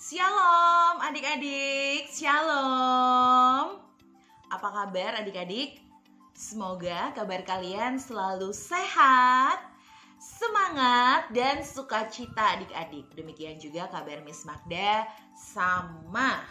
Shalom adik-adik, shalom. Apa kabar adik-adik? Semoga kabar kalian selalu sehat, semangat, dan sukacita adik-adik. Demikian juga kabar Miss Magda sama.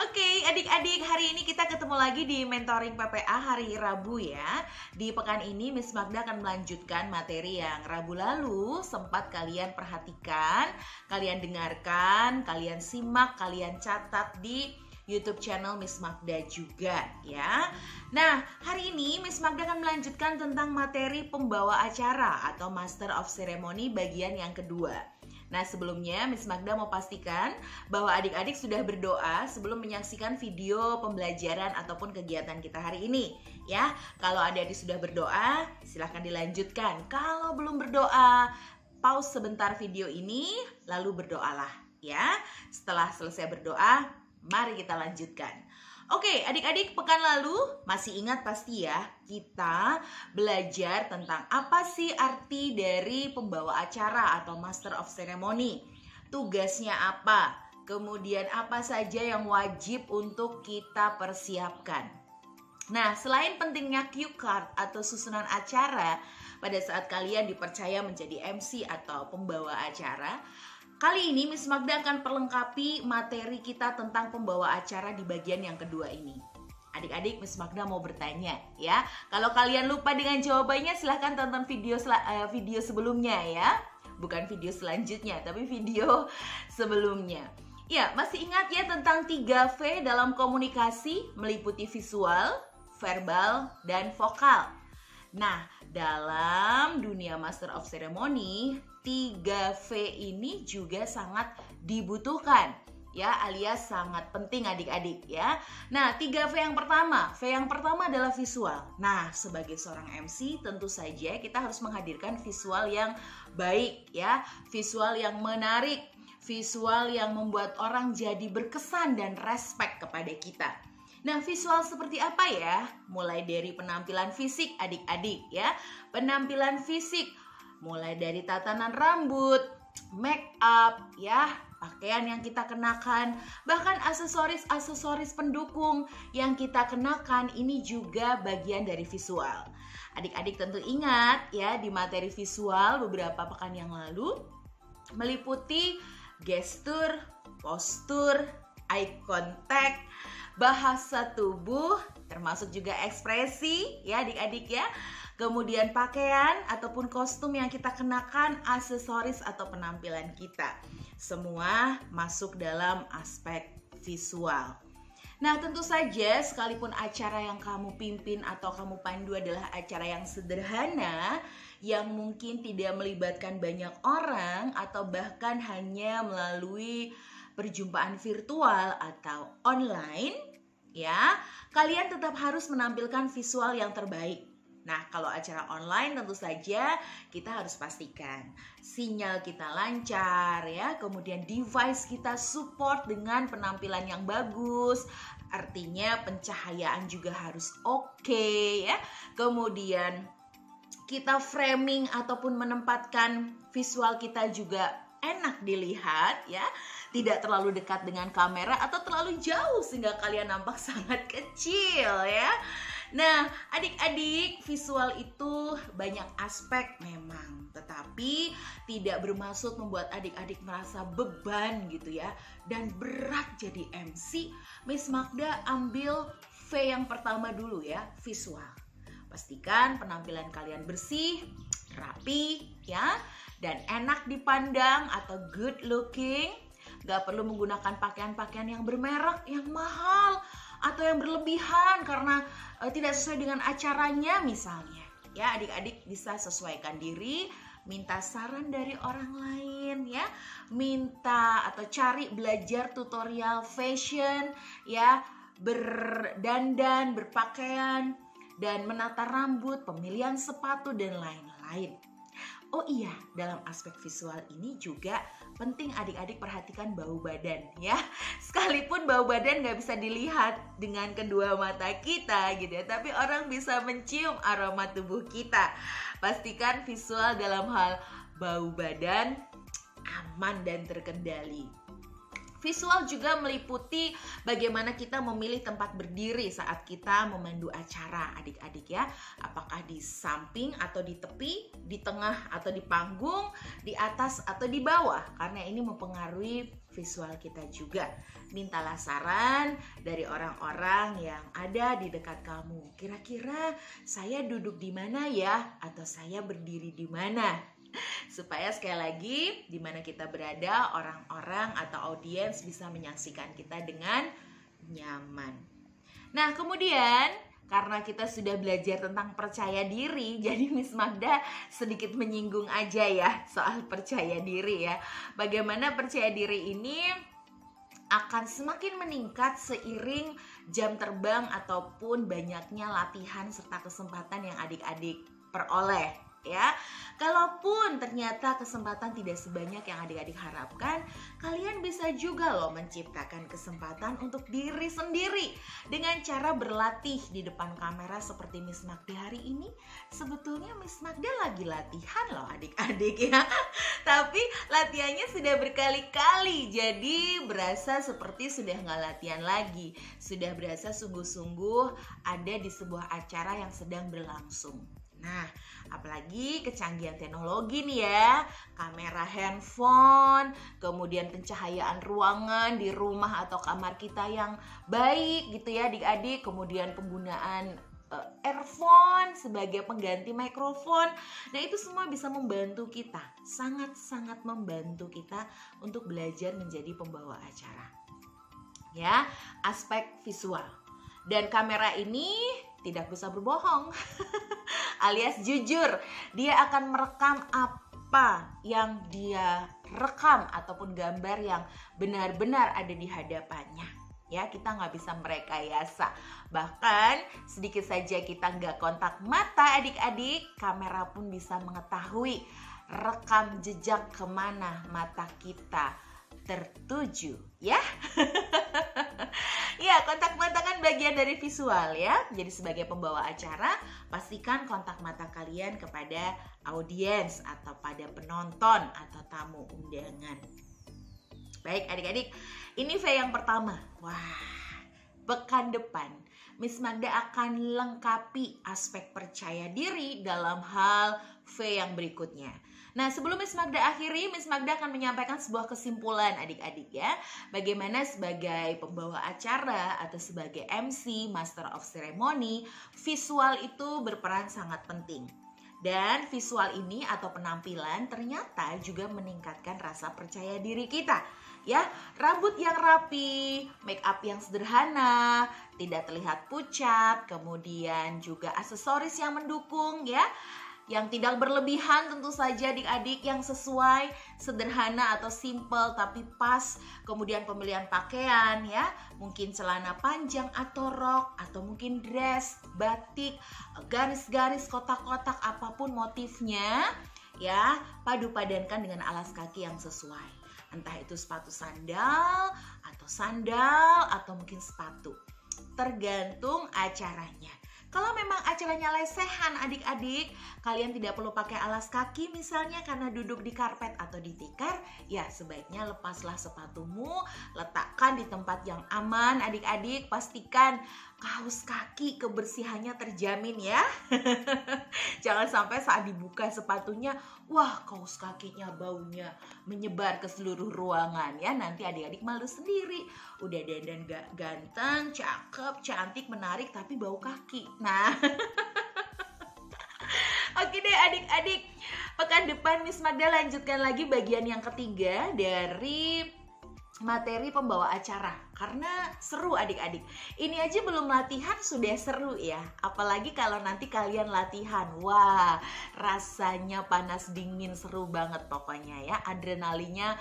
Oke, adik-adik, hari ini kita ketemu lagi di Mentoring PPA hari Rabu ya. Di pekan ini Miss Magda akan melanjutkan materi yang Rabu lalu sempat kalian perhatikan, kalian dengarkan, kalian simak, kalian catat di YouTube channel Miss Magda juga ya. Nah, hari ini Miss Magda akan melanjutkan tentang materi pembawa acara atau Master of Ceremony bagian yang kedua. Nah, sebelumnya Miss Magda mau pastikan bahwa adik-adik sudah berdoa sebelum menyaksikan video pembelajaran ataupun kegiatan kita hari ini ya. Kalau adik-adik sudah berdoa, silahkan dilanjutkan. Kalau belum berdoa, pause sebentar video ini lalu berdoalah ya. Setelah selesai berdoa, mari kita lanjutkan. Oke, adik-adik, pekan lalu masih ingat pasti ya, kita belajar tentang apa sih arti dari pembawa acara atau Master of Ceremony. Tugasnya apa? Kemudian apa saja yang wajib untuk kita persiapkan. Nah, selain pentingnya cue card atau susunan acara pada saat kalian dipercaya menjadi MC atau pembawa acara, kali ini Miss Magda akan perlengkapi materi kita tentang pembawa acara di bagian yang kedua ini. Adik-adik, Miss Magda mau bertanya ya. Kalau kalian lupa dengan jawabannya, silahkan tonton video sebelumnya ya. Bukan video selanjutnya, tapi video sebelumnya. Ya, masih ingat ya tentang 3V dalam komunikasi, meliputi visual, verbal, dan vokal. Nah, dalam dunia Master of Ceremony, 3V ini juga sangat dibutuhkan ya, alias sangat penting adik-adik ya. Nah, 3V yang pertama, V yang pertama adalah visual. Nah, sebagai seorang MC tentu saja kita harus menghadirkan visual yang baik ya, visual yang menarik, visual yang membuat orang jadi berkesan dan respect kepada kita. Nah, visual seperti apa ya? Mulai dari penampilan fisik adik-adik ya. Penampilan fisik mulai dari tatanan rambut, make up ya, pakaian yang kita kenakan, bahkan aksesoris pendukung yang kita kenakan, ini juga bagian dari visual. Adik-adik tentu ingat ya, di materi visual beberapa pekan yang lalu meliputi gestur, postur, eye contact, bahasa tubuh, termasuk juga ekspresi ya adik-adik ya. Kemudian pakaian ataupun kostum yang kita kenakan, aksesoris atau penampilan kita. Semua masuk dalam aspek visual. Nah, tentu saja sekalipun acara yang kamu pimpin atau kamu pandu adalah acara yang sederhana, yang mungkin tidak melibatkan banyak orang atau bahkan hanya melalui perjumpaan virtual atau online, ya, kalian tetap harus menampilkan visual yang terbaik. Nah, kalau acara online tentu saja kita harus pastikan sinyal kita lancar ya, kemudian device kita support dengan penampilan yang bagus, artinya pencahayaan juga harus oke ya. Kemudian kita framing ataupun menempatkan visual kita juga enak dilihat ya. Tidak terlalu dekat dengan kamera atau terlalu jauh sehingga kalian nampak sangat kecil ya. Nah, adik-adik, visual itu banyak aspek memang, tetapi tidak bermaksud membuat adik-adik merasa beban gitu ya, dan berat jadi MC. Miss Magda ambil V yang pertama dulu ya, visual. Pastikan penampilan kalian bersih, rapi ya, dan enak dipandang atau good looking. Gak perlu menggunakan pakaian-pakaian yang bermerek, yang mahal, atau yang berlebihan karena tidak sesuai dengan acaranya misalnya. Ya, adik-adik bisa sesuaikan diri, minta saran dari orang lain ya, minta atau cari belajar tutorial fashion ya, berdandan, berpakaian, dan menata rambut, pemilihan sepatu, dan lain-lain. Oh iya, dalam aspek visual ini juga penting adik-adik perhatikan bau badan ya. Sekalipun bau badan gak bisa dilihat dengan kedua mata kita gitu ya, tapi orang bisa mencium aroma tubuh kita. Pastikan visual dalam hal bau badan aman dan terkendali. Visual juga meliputi bagaimana kita memilih tempat berdiri saat kita memandu acara adik-adik ya. Apakah di samping atau di tepi, di tengah atau di panggung, di atas atau di bawah. Karena ini mempengaruhi visual kita juga. Mintalah saran dari orang-orang yang ada di dekat kamu. Kira-kira saya duduk di mana ya? Atau saya berdiri di mana? Supaya sekali lagi di mana kita berada, orang-orang atau audiens bisa menyaksikan kita dengan nyaman. Nah, kemudian karena kita sudah belajar tentang percaya diri, jadi Miss Magda sedikit menyinggung aja ya soal percaya diri ya. Bagaimana percaya diri ini akan semakin meningkat seiring jam terbang ataupun banyaknya latihan serta kesempatan yang adik-adik peroleh. Ya, kalaupun ternyata kesempatan tidak sebanyak yang adik-adik harapkan, kalian bisa juga loh menciptakan kesempatan untuk diri sendiri dengan cara berlatih di depan kamera seperti Miss Magda hari ini. Sebetulnya Miss Magda lagi latihan loh adik-adik ya, tapi latihannya sudah berkali-kali, jadi berasa seperti sudah nggak latihan lagi, sudah berasa sungguh-sungguh ada di sebuah acara yang sedang berlangsung. Nah, apalagi kecanggihan teknologi nih ya, kamera handphone, kemudian pencahayaan ruangan di rumah atau kamar kita yang baik gitu ya adik-adik, kemudian penggunaan earphone sebagai pengganti mikrofon. Nah, itu semua bisa membantu kita, sangat-sangat membantu kita untuk belajar menjadi pembawa acara. Ya, aspek visual. Dan kamera ini tidak bisa berbohong alias jujur. Dia akan merekam apa yang dia rekam ataupun gambar yang benar-benar ada di hadapannya. Ya, kita nggak bisa merekayasa. Bahkan sedikit saja kita nggak kontak mata adik-adik, kamera pun bisa mengetahui rekam jejak kemana mata kita tertuju ya. Ya, kontak mata kan bagian dari visual ya. Jadi sebagai pembawa acara, pastikan kontak mata kalian kepada audiens atau pada penonton atau tamu undangan. Baik adik-adik, ini V yang pertama. Wah, pekan depan Miss Magda akan lengkapi aspek percaya diri dalam hal V yang berikutnya. Nah, sebelum Miss Magda akhiri, Miss Magda akan menyampaikan sebuah kesimpulan adik-adik ya. Bagaimana sebagai pembawa acara atau sebagai MC, Master of Ceremony, visual itu berperan sangat penting. Dan visual ini atau penampilan ternyata juga meningkatkan rasa percaya diri kita. Ya, rambut yang rapi, make up yang sederhana, tidak terlihat pucat, kemudian juga aksesoris yang mendukung ya. Yang tidak berlebihan tentu saja adik-adik, yang sesuai, sederhana atau simple tapi pas. Kemudian pemilihan pakaian ya, mungkin celana panjang atau rok, atau mungkin dress, batik, garis-garis, kotak-kotak, apapun motifnya ya, padu-padankan dengan alas kaki yang sesuai. Entah itu sepatu sandal atau mungkin sepatu, tergantung acaranya. Kalau memang acaranya lesehan adik-adik, kalian tidak perlu pakai alas kaki misalnya karena duduk di karpet atau di tikar, ya sebaiknya lepaslah sepatumu, letakkan di tempat yang aman adik-adik, pastikan kaos kaki kebersihannya terjamin ya. Jangan sampai saat dibuka sepatunya, wah kaos kakinya baunya menyebar ke seluruh ruangan ya, nanti adik-adik malu sendiri. Udah dandan ganteng, cakep, cantik, menarik tapi bau kaki. Nah, oke deh adik-adik, pekan depan Miss Magda lanjutkan lagi bagian yang ketiga dari materi pembawa acara. Karena seru adik-adik. Ini aja belum latihan sudah seru ya. Apalagi kalau nanti kalian latihan. Wah, rasanya panas dingin, seru banget pokoknya ya. Adrenalinnya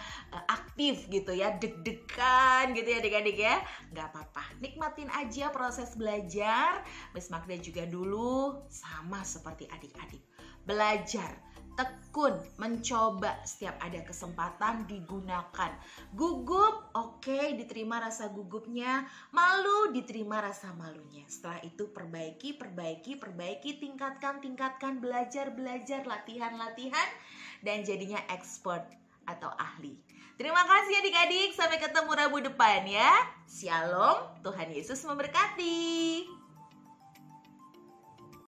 aktif gitu ya, deg-degan gitu ya adik-adik ya. Gak apa-apa, nikmatin aja proses belajar. Miss Magda juga dulu sama seperti adik-adik. Belajar, tekun, mencoba, setiap ada kesempatan digunakan. Gugup, oke, diterima rasa gugupnya. Malu, diterima rasa malunya. Setelah itu perbaiki, tingkatkan, belajar, latihan, dan jadinya expert atau ahli. Terima kasih adik-adik, sampai ketemu Rabu depan ya. Shalom, Tuhan Yesus memberkati.